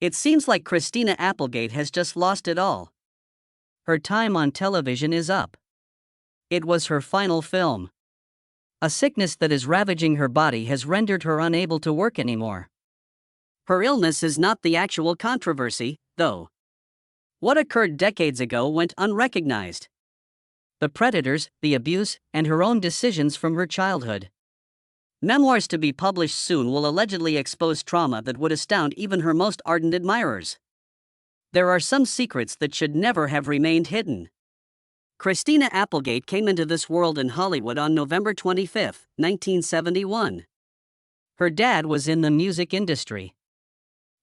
It seems like Christina Applegate has just lost it all. Her time on television is up. It was her final film. A sickness that is ravaging her body has rendered her unable to work anymore. Her illness is not the actual controversy, though. What occurred decades ago went unrecognized. The predators, the abuse, and her own decisions from her childhood. Memoirs to be published soon will allegedly expose trauma that would astound even her most ardent admirers. There are some secrets that should never have remained hidden. Christina Applegate came into this world in Hollywood on November 25, 1971. Her dad was in the music industry.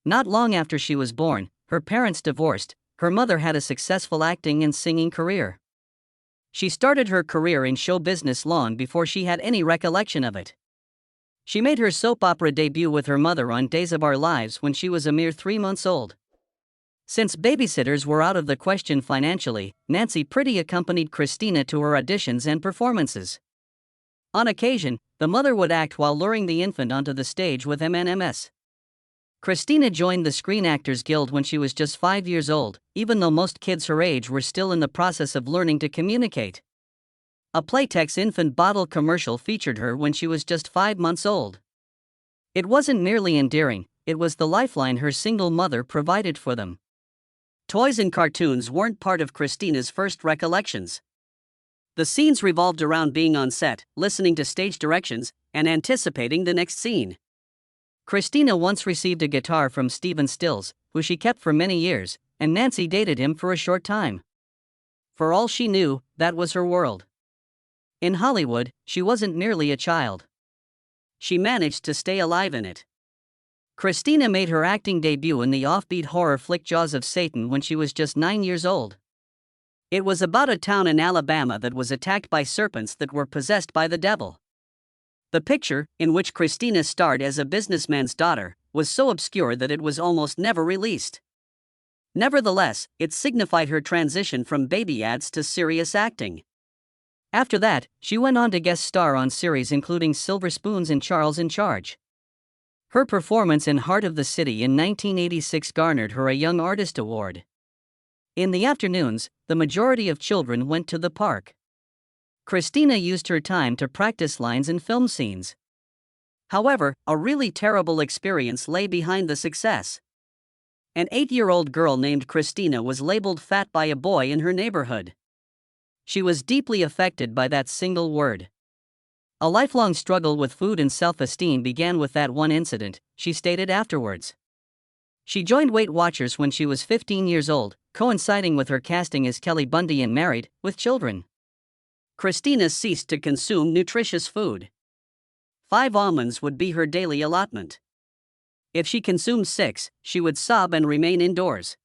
Not long after she was born, her parents divorced. Her mother had a successful acting and singing career. She started her career in show business long before she had any recollection of it. She made her soap opera debut with her mother on Days of Our Lives when she was a mere 3 months old. Since babysitters were out of the question financially, Nancy Pretty accompanied Christina to her auditions and performances. On occasion, the mother would act while luring the infant onto the stage with M&Ms. Christina joined the Screen Actors Guild when she was just 5 years old, even though most kids her age were still in the process of learning to communicate. A Playtex infant bottle commercial featured her when she was just 5 months old. It wasn't merely endearing, it was the lifeline her single mother provided for them. Toys and cartoons weren't part of Christina's first recollections. The scenes revolved around being on set, listening to stage directions, and anticipating the next scene. Christina once received a guitar from Stephen Stills, who she kept for many years, and Nancy dated him for a short time. For all she knew, that was her world. In Hollywood, she wasn't merely a child. She managed to stay alive in it. Christina made her acting debut in the offbeat horror flick Jaws of Satan when she was just 9 years old. It was about a town in Alabama that was attacked by serpents that were possessed by the devil. The picture, in which Christina starred as a businessman's daughter, was so obscure that it was almost never released. Nevertheless, it signified her transition from baby ads to serious acting. After that, she went on to guest star on series including Silver Spoons and Charles in Charge. Her performance in Heart of the City in 1986 garnered her a Young Artist Award. In the afternoons, the majority of children went to the park. Christina used her time to practice lines in film scenes. However, a really terrible experience lay behind the success. An 8-year-old girl named Christina was labeled fat by a boy in her neighborhood. She was deeply affected by that single word. A lifelong struggle with food and self-esteem began with that one incident, she stated afterwards. She joined Weight Watchers when she was 15 years old, coinciding with her casting as Kelly Bundy in Married, with Children. Christina ceased to consume nutritious food. 5 almonds would be her daily allotment. If she consumed 6, she would sob and remain indoors.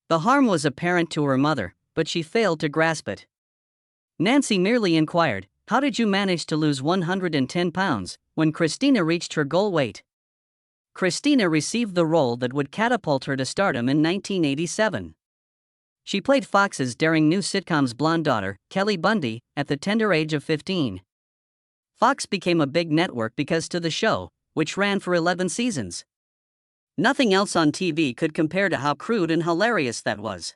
The harm was apparent to her mother, but she failed to grasp it. Nancy merely inquired, "How did you manage to lose 110 pounds, when Christina reached her goal weight?" Christina received the role that would catapult her to stardom in 1987. She played Fox's daring new sitcom's blonde daughter, Kelly Bundy, at the tender age of 15. Fox became a big network because to the show, which ran for 11 seasons. Nothing else on TV could compare to how crude and hilarious that was.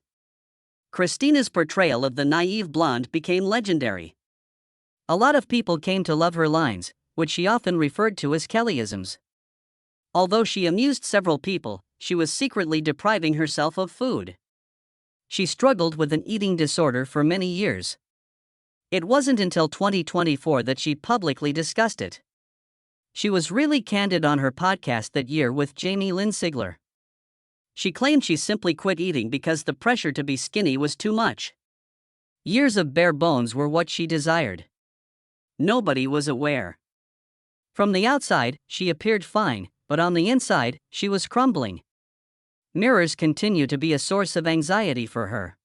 Christina's portrayal of the naive blonde became legendary. A lot of people came to love her lines, which she often referred to as Kellyisms. Although she amused several people, she was secretly depriving herself of food. She struggled with an eating disorder for many years. It wasn't until 2024 that she publicly discussed it. She was really candid on her podcast that year with Jamie Lynn Sigler. She claimed she simply quit eating because the pressure to be skinny was too much. Years of bare bones were what she desired. Nobody was aware. From the outside, she appeared fine, but on the inside, she was crumbling. Mirrors continue to be a source of anxiety for her.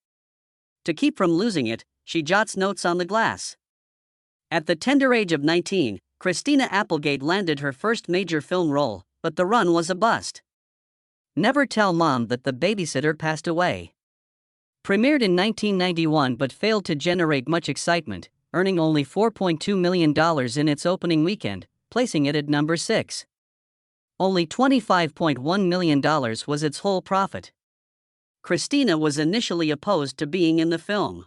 To keep from losing it, she jots notes on the glass. At the tender age of 19, Christina Applegate landed her first major film role, but the run was a bust. Never Tell Mom That the Babysitter Passed Away. Premiered in 1991 but failed to generate much excitement, earning only $4.2 million in its opening weekend, placing it at number 6. Only $25.1 million was its whole profit. Christina was initially opposed to being in the film.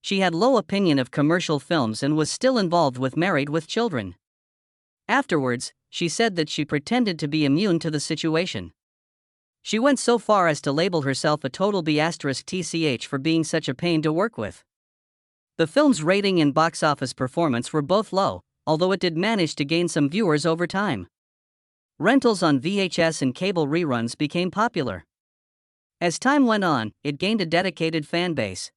She had low opinion of commercial films and was still involved with Married with Children. Afterwards, she said that she pretended to be immune to the situation. She went so far as to label herself a total B*TCH for being such a pain to work with. The film's rating and box office performance were both low, although it did manage to gain some viewers over time. Rentals on VHS and cable reruns became popular. As time went on, it gained a dedicated fan base.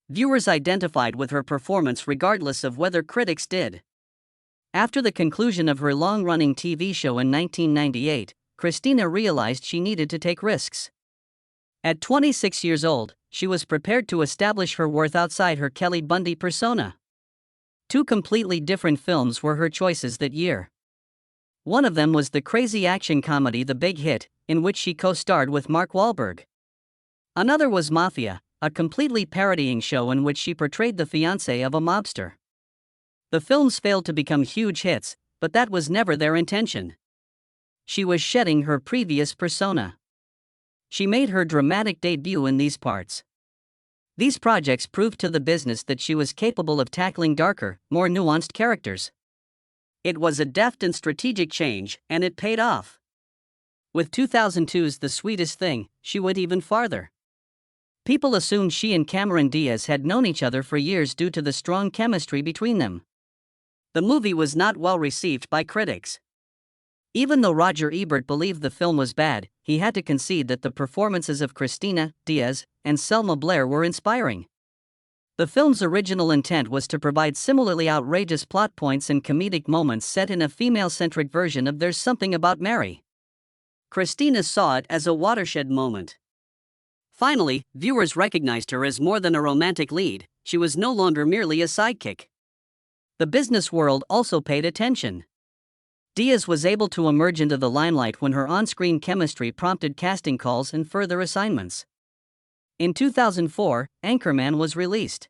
Viewers identified with her performance regardless of whether critics did. After the conclusion of her long-running TV show in 1998, Christina realized she needed to take risks. At 26 years old, she was prepared to establish her worth outside her Kelly Bundy persona. Two completely different films were her choices that year. One of them was the crazy action comedy The Big Hit, in which she co-starred with Mark Wahlberg. Another was Mafia, a completely parodying show in which she portrayed the fiancé of a mobster. The films failed to become huge hits, but that was never their intention. She was shedding her previous persona. She made her dramatic debut in these parts. These projects proved to the business that she was capable of tackling darker, more nuanced characters. It was a deft and strategic change, and it paid off. With 2002's The Sweetest Thing, she went even farther. People assumed she and Cameron Diaz had known each other for years due to the strong chemistry between them. The movie was not well received by critics. Even though Roger Ebert believed the film was bad, he had to concede that the performances of Christina, Diaz, and Selma Blair were inspiring. The film's original intent was to provide similarly outrageous plot points and comedic moments set in a female-centric version of There's Something About Mary. Christina saw it as a watershed moment. Finally, viewers recognized her as more than a romantic lead. She was no longer merely a sidekick. The business world also paid attention. Diaz was able to emerge into the limelight when her on-screen chemistry prompted casting calls and further assignments. In 2004, Anchorman was released.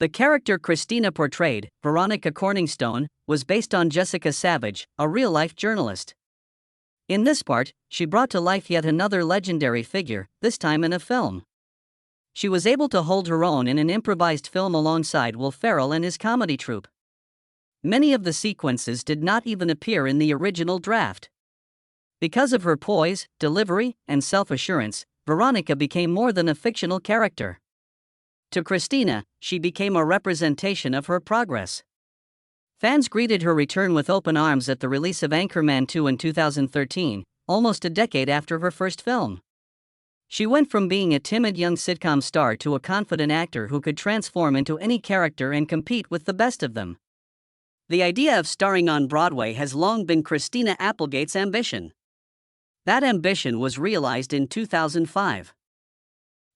The character Christina portrayed, Veronica Corningstone, was based on Jessica Savage, a real-life journalist. In this part, she brought to life yet another legendary figure, this time in a film. She was able to hold her own in an improvised film alongside Will Ferrell and his comedy troupe. Many of the sequences did not even appear in the original draft. Because of her poise, delivery, and self-assurance, Veronica became more than a fictional character. To Christina, she became a representation of her progress. Fans greeted her return with open arms at the release of Anchorman 2 in 2013, almost a decade after her first film. She went from being a timid young sitcom star to a confident actor who could transform into any character and compete with the best of them. The idea of starring on Broadway has long been Christina Applegate's ambition. That ambition was realized in 2005.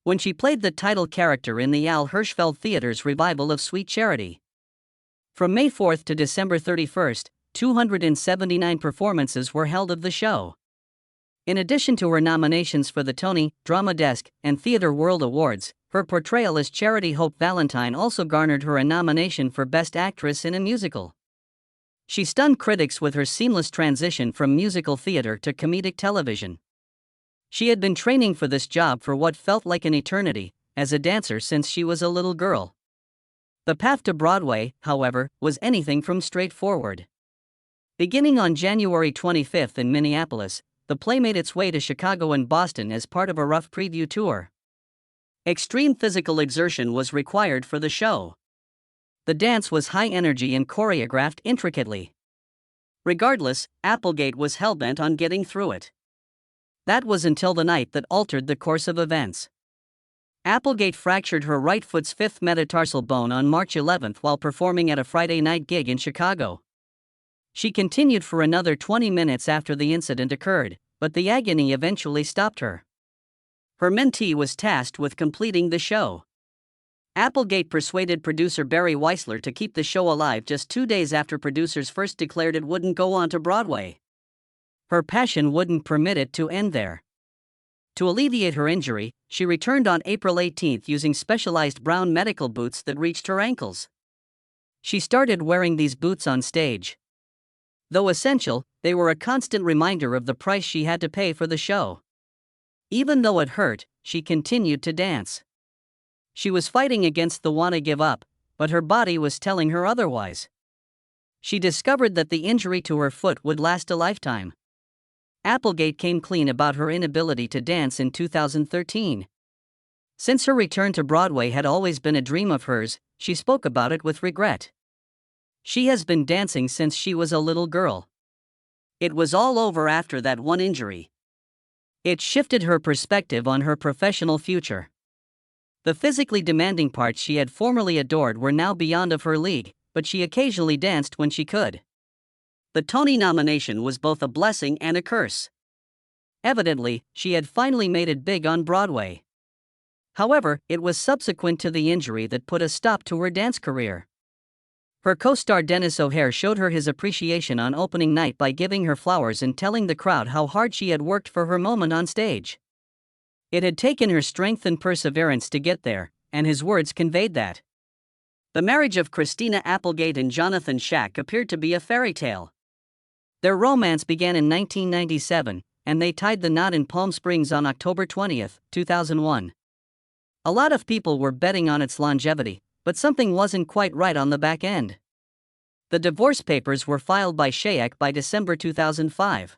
When she played the title character in the Al Hirschfeld Theater's revival of Sweet Charity. From May 4 to December 31, 279 performances were held of the show. In addition to her nominations for the Tony, Drama Desk, and Theatre World Awards, her portrayal as Charity Hope Valentine also garnered her a nomination for Best Actress in a Musical. She stunned critics with her seamless transition from musical theater to comedic television. She had been training for this job for what felt like an eternity, as a dancer since she was a little girl. The path to Broadway, however, was anything from straightforward. Beginning on January 25 in Minneapolis, the play made its way to Chicago and Boston as part of a rough preview tour. Extreme physical exertion was required for the show. The dance was high energy and choreographed intricately. Regardless, Applegate was hellbent on getting through it. That was until the night that altered the course of events. Applegate fractured her right foot's fifth metatarsal bone on March 11 while performing at a Friday night gig in Chicago. She continued for another 20 minutes after the incident occurred, but the agony eventually stopped her. Her mentee was tasked with completing the show. Applegate persuaded producer Barry Weissler to keep the show alive just 2 days after producers first declared it wouldn't go on to Broadway. Her passion wouldn't permit it to end there. To alleviate her injury, she returned on April 18 using specialized brown medical boots that reached her ankles. She started wearing these boots on stage. Though essential, they were a constant reminder of the price she had to pay for the show. Even though it hurt, she continued to dance. She was fighting against the want to give up, but her body was telling her otherwise. She discovered that the injury to her foot would last a lifetime. Applegate came clean about her inability to dance in 2013. Since her return to Broadway had always been a dream of hers, she spoke about it with regret. She has been dancing since she was a little girl. It was all over after that one injury. It shifted her perspective on her professional future. The physically demanding parts she had formerly adored were now beyond of her league, but she occasionally danced when she could. The Tony nomination was both a blessing and a curse. Evidently, she had finally made it big on Broadway. However, it was subsequent to the injury that put a stop to her dance career. Her co-star Dennis O'Hare showed her his appreciation on opening night by giving her flowers and telling the crowd how hard she had worked for her moment on stage. It had taken her strength and perseverance to get there, and his words conveyed that. The marriage of Christina Applegate and Jonathan Schack appeared to be a fairy tale. Their romance began in 1997, and they tied the knot in Palm Springs on October 20, 2001. A lot of people were betting on its longevity, but something wasn't quite right on the back end. The divorce papers were filed by Schack by December 2005.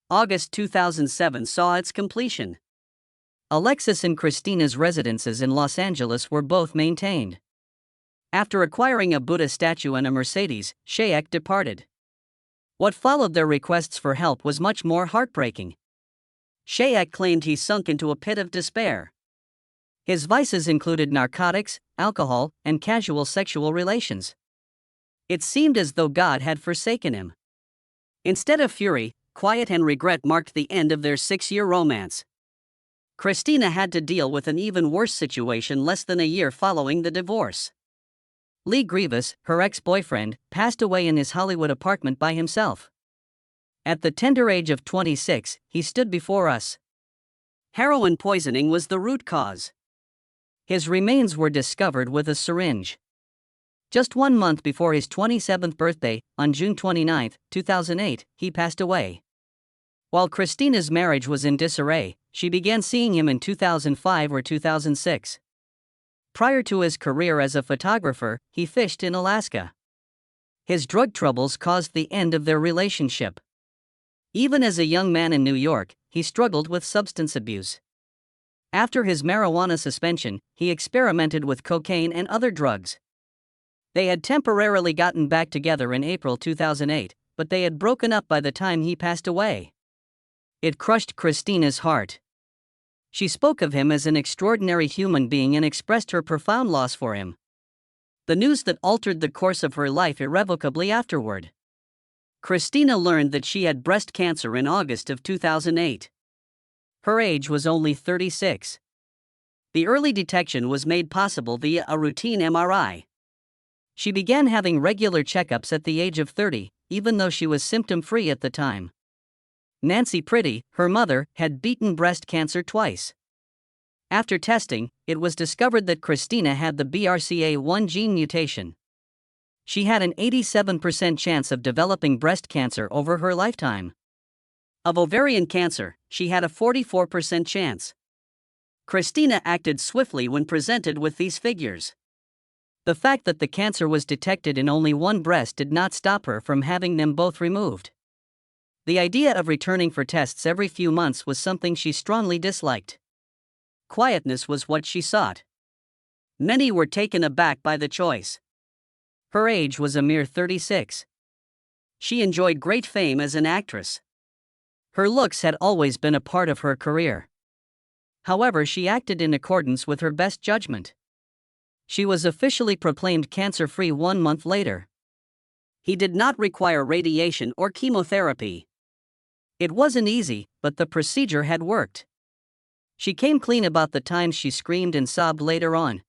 August 2007 saw its completion. Alexis and Christina's residences in Los Angeles were both maintained. After acquiring a Buddha statue and a Mercedes, Schack departed. What followed their requests for help was much more heartbreaking. Schack claimed he sunk into a pit of despair. His vices included narcotics, alcohol, and casual sexual relations. It seemed as though God had forsaken him. Instead of fury, quiet and regret marked the end of their 6-year romance. Christina had to deal with an even worse situation less than a year following the divorce. Lee Grievous, her ex-boyfriend, passed away in his Hollywood apartment by himself. At the tender age of 26, he stood before us. Heroin poisoning was the root cause. His remains were discovered with a syringe. Just 1 month before his 27th birthday, on June 29, 2008, he passed away. While Christina's marriage was in disarray, she began seeing him in 2005 or 2006. Prior to his career as a photographer, he fished in Alaska. His drug troubles caused the end of their relationship. Even as a young man in New York, he struggled with substance abuse. After his marijuana suspension, he experimented with cocaine and other drugs. They had temporarily gotten back together in April 2008, but they had broken up by the time he passed away. It crushed Christina's heart. She spoke of him as an extraordinary human being and expressed her profound loss for him. The news that altered the course of her life irrevocably afterward. Christina learned that she had breast cancer in August of 2008. Her age was only 36. The early detection was made possible via a routine MRI. She began having regular checkups at the age of 30, even though she was symptom-free at the time. Nancy Pretty, her mother, had beaten breast cancer twice. After testing, it was discovered that Christina had the BRCA1 gene mutation. She had an 87% chance of developing breast cancer over her lifetime. Of ovarian cancer, she had a 44% chance. Christina acted swiftly when presented with these figures. The fact that the cancer was detected in only one breast did not stop her from having them both removed. The idea of returning for tests every few months was something she strongly disliked. Quietness was what she sought. Many were taken aback by the choice. Her age was a mere 36. She enjoyed great fame as an actress. Her looks had always been a part of her career. However, she acted in accordance with her best judgment. She was officially proclaimed cancer-free 1 month later. He did not require radiation or chemotherapy. It wasn't easy, but the procedure had worked. She came clean about the times she screamed and sobbed later on.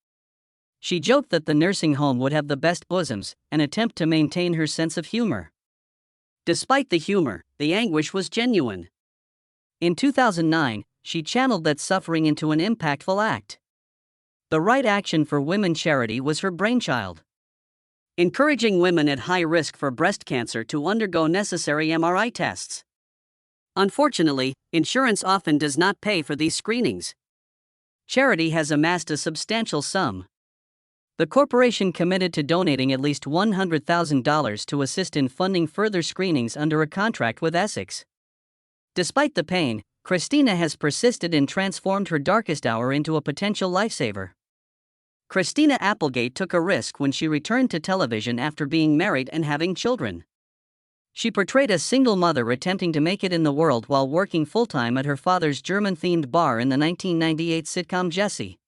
She joked that the nursing home would have the best bosoms, an attempt to maintain her sense of humor. Despite the humor, the anguish was genuine. In 2009, she channeled that suffering into an impactful act. The Right Action for Women charity was her brainchild. encouraging women at high risk for breast cancer to undergo necessary MRI tests. Unfortunately, insurance often does not pay for these screenings. Charity has amassed a substantial sum. The corporation committed to donating at least $100,000 to assist in funding further screenings under a contract with Essex. Despite the pain, Christina has persisted and transformed her darkest hour into a potential lifesaver. Christina Applegate took a risk when she returned to television after being married and having children. She portrayed a single mother attempting to make it in the world while working full-time at her father's German-themed bar in the 1998 sitcom Jessie.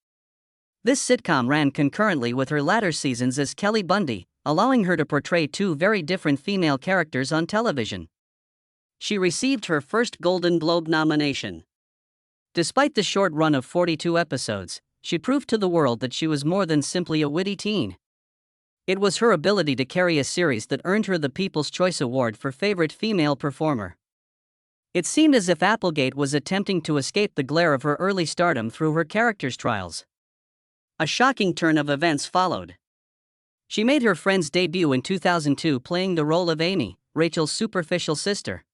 This sitcom ran concurrently with her latter seasons as Kelly Bundy, allowing her to portray two very different female characters on television. She received her first Golden Globe nomination. Despite the short run of 42 episodes, she proved to the world that she was more than simply a witty teen. It was her ability to carry a series that earned her the People's Choice Award for Favorite Female Performer. It seemed as if Applegate was attempting to escape the glare of her early stardom through her character's trials. A shocking turn of events followed. She made her Friends debut in 2002 playing the role of Amy, Rachel's superficial sister.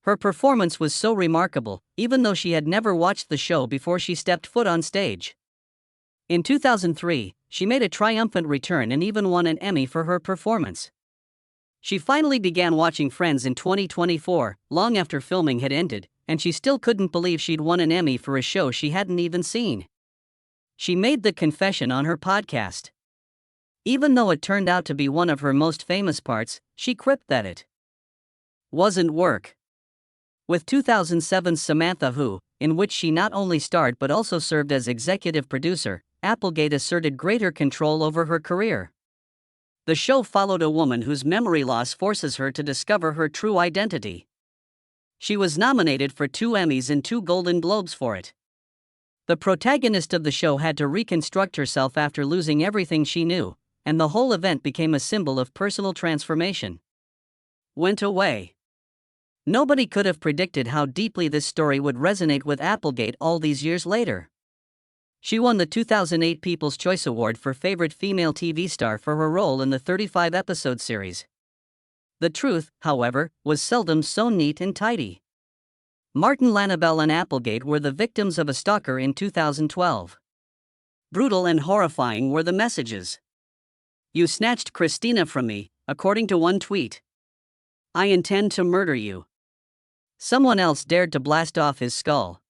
Her performance was so remarkable, even though she had never watched the show before she stepped foot on stage. In 2003, she made a triumphant return and even won an Emmy for her performance. She finally began watching Friends in 2024, long after filming had ended, and she still couldn't believe she'd won an Emmy for a show she hadn't even seen. She made the confession on her podcast. Even though it turned out to be one of her most famous parts, she quipped that it wasn't work. With 2007's Samantha Who, in which she not only starred but also served as executive producer, Applegate asserted greater control over her career. The show followed a woman whose memory loss forces her to discover her true identity. She was nominated for 2 Emmys and 2 Golden Globes for it. The protagonist of the show had to reconstruct herself after losing everything she knew, and the whole event became a symbol of personal transformation. Went away. Nobody could have predicted how deeply this story would resonate with Applegate all these years later. She won the 2008 People's Choice Award for Favorite Female TV Star for her role in the 35-episode series. The truth, however, was seldom so neat and tidy. Martin Lanabelle and Applegate were the victims of a stalker in 2012. Brutal and horrifying were the messages. "You snatched Christina from me," according to one tweet. "I intend to murder you." Someone else dared to blast off his skull.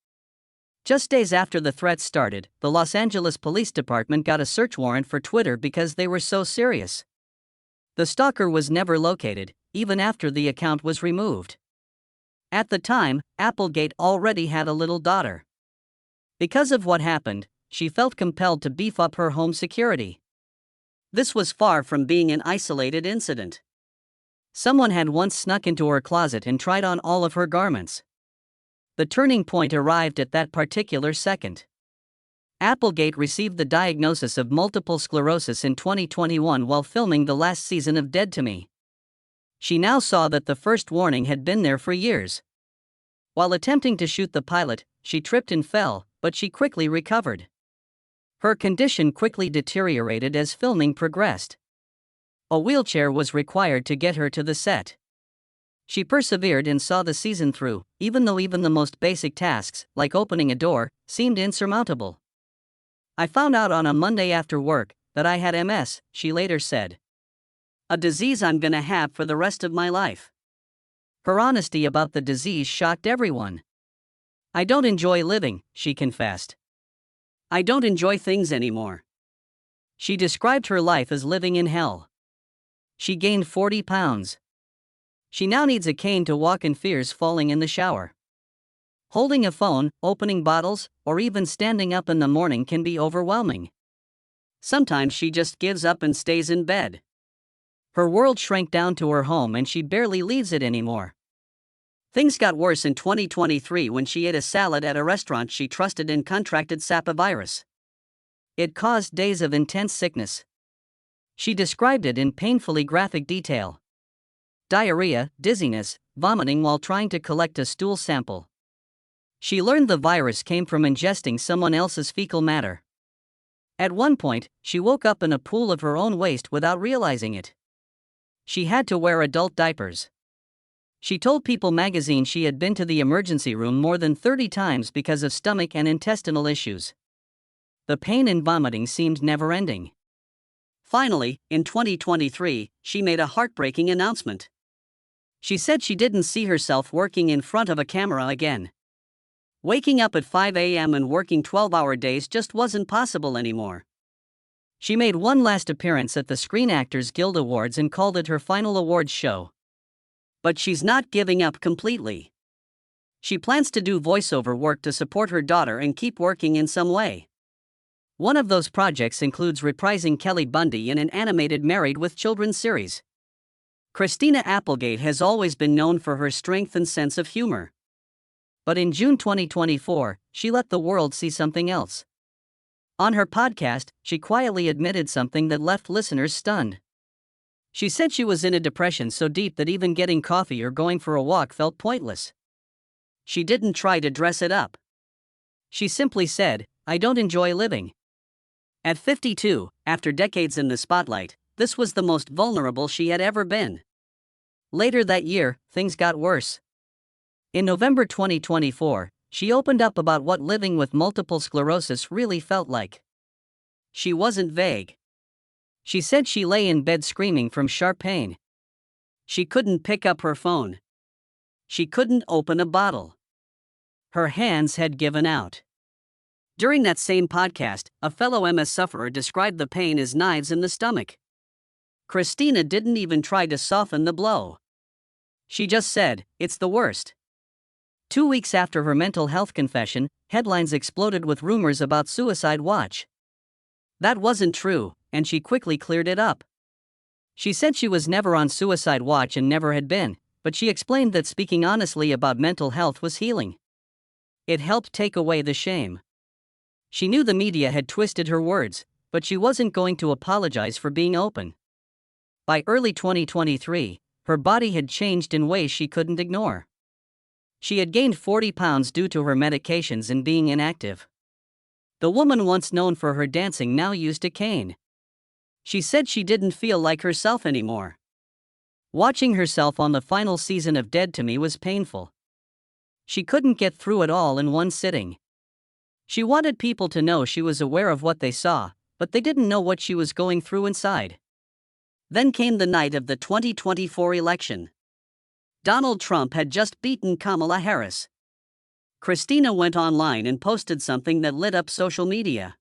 Just days after the threats started, the Los Angeles Police Department got a search warrant for Twitter because they were so serious. The stalker was never located, even after the account was removed. At the time, Applegate already had a little daughter. Because of what happened, she felt compelled to beef up her home security. This was far from being an isolated incident. Someone had once snuck into her closet and tried on all of her garments. The turning point arrived at that particular second. Applegate received the diagnosis of multiple sclerosis in 2021 while filming the last season of Dead to Me. She now saw that the first warning had been there for years. While attempting to shoot the pilot, she tripped and fell, but she quickly recovered. Her condition quickly deteriorated as filming progressed. A wheelchair was required to get her to the set. She persevered and saw the season through, even though even the most basic tasks, like opening a door, seemed insurmountable. "I found out on a Monday after work that I had MS," she later said. "A disease I'm gonna have for the rest of my life." Her honesty about the disease shocked everyone. "I don't enjoy living," she confessed. "I don't enjoy things anymore." She described her life as living in hell. She gained 40 pounds. She now needs a cane to walk and fears falling in the shower. Holding a phone, opening bottles, or even standing up in the morning can be overwhelming. Sometimes she just gives up and stays in bed. Her world shrank down to her home and she barely leaves it anymore. Things got worse in 2023 when she ate a salad at a restaurant she trusted and contracted sapavirus. It caused days of intense sickness. She described it in painfully graphic detail. Diarrhea, dizziness, vomiting while trying to collect a stool sample. She learned the virus came from ingesting someone else's fecal matter. At one point, she woke up in a pool of her own waste without realizing it. She had to wear adult diapers. She told People magazine she had been to the emergency room more than 30 times because of stomach and intestinal issues. The pain and vomiting seemed never-ending. Finally, in 2023, she made a heartbreaking announcement. She said she didn't see herself working in front of a camera again. Waking up at 5 a.m. and working 12-hour days just wasn't possible anymore. She made one last appearance at the Screen Actors Guild Awards and called it her final awards show. But she's not giving up completely. She plans to do voiceover work to support her daughter and keep working in some way. One of those projects includes reprising Kelly Bundy in an animated Married with Children series. Christina Applegate has always been known for her strength and sense of humor. But in June 2024, she let the world see something else. On her podcast, she quietly admitted something that left listeners stunned. She said she was in a depression so deep that even getting coffee or going for a walk felt pointless. She didn't try to dress it up. She simply said, "I don't enjoy living." At 52, after decades in the spotlight, this was the most vulnerable she had ever been. Later that year, things got worse. In November 2024, she opened up about what living with multiple sclerosis really felt like. She wasn't vague. She said she lay in bed screaming from sharp pain. She couldn't pick up her phone. She couldn't open a bottle. Her hands had given out. During that same podcast, a fellow MS sufferer described the pain as knives in the stomach. Christina didn't even try to soften the blow. She just said, "It's the worst." 2 weeks after her mental health confession, headlines exploded with rumors about suicide watch. That wasn't true, and she quickly cleared it up. She said she was never on suicide watch and never had been, but she explained that speaking honestly about mental health was healing. It helped take away the shame. She knew the media had twisted her words, but she wasn't going to apologize for being open. By early 2023, her body had changed in ways she couldn't ignore. She had gained 40 pounds due to her medications and being inactive. The woman once known for her dancing now used a cane. She said she didn't feel like herself anymore. Watching herself on the final season of Dead to Me was painful. She couldn't get through it all in one sitting. She wanted people to know she was aware of what they saw, but they didn't know what she was going through inside. Then came the night of the 2024 election. Donald Trump had just beaten Kamala Harris. Christina went online and posted something that lit up social media.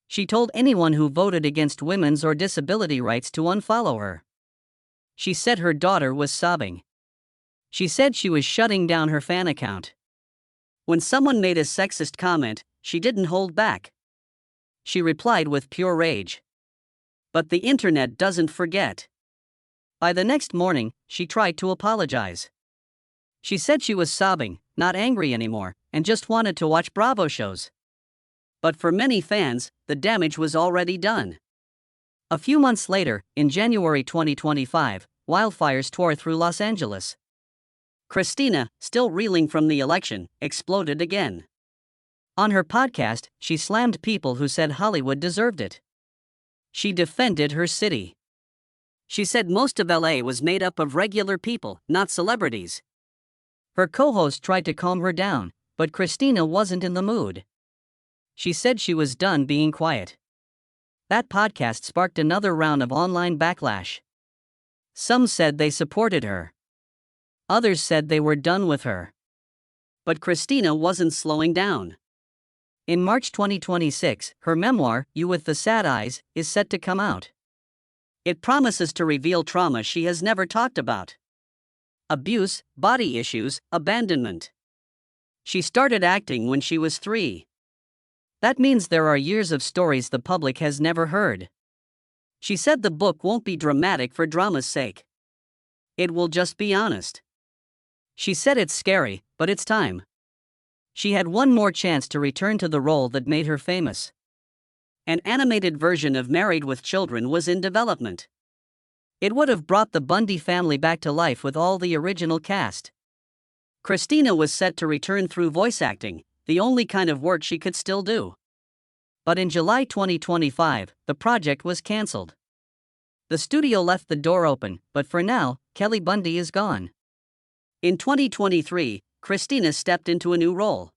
She told anyone who voted against women's or disability rights to unfollow her. She said her daughter was sobbing. She said she was shutting down her fan account. When someone made a sexist comment, she didn't hold back. She replied with pure rage. But the internet doesn't forget. By the next morning, she tried to apologize. She said she was sobbing, not angry anymore, and just wanted to watch Bravo shows. But for many fans, the damage was already done. A few months later, in January 2025, wildfires tore through Los Angeles. Christina, still reeling from the election, exploded again. On her podcast, she slammed people who said Hollywood deserved it. She defended her city. She said most of LA was made up of regular people, not celebrities. Her co-host tried to calm her down, but Christina wasn't in the mood. She said she was done being quiet. That podcast sparked another round of online backlash. Some said they supported her. Others said they were done with her. But Christina wasn't slowing down. In March 2026, her memoir, You with the Sad Eyes, is set to come out. It promises to reveal trauma she has never talked about. Abuse, body issues, abandonment. She started acting when she was 3. That means there are years of stories the public has never heard. She said the book won't be dramatic for drama's sake. It will just be honest. She said it's scary, but it's time. She had one more chance to return to the role that made her famous. An animated version of Married with Children was in development. It would have brought the Bundy family back to life with all the original cast. Christina was set to return through voice acting, the only kind of work she could still do. But in July 2025, the project was cancelled. The studio left the door open, but for now, Kelly Bundy is gone. In 2023, Christina stepped into a new role.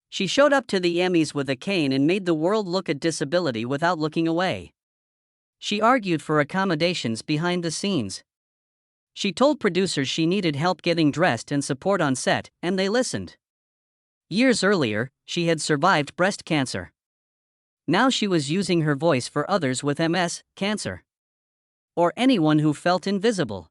She showed up to the Emmys with a cane and made the world look at disability without looking away. She argued for accommodations behind the scenes. She told producers she needed help getting dressed and support on set, and they listened. Years earlier, she had survived breast cancer. Now she was using her voice for others with MS, cancer, or anyone who felt invisible.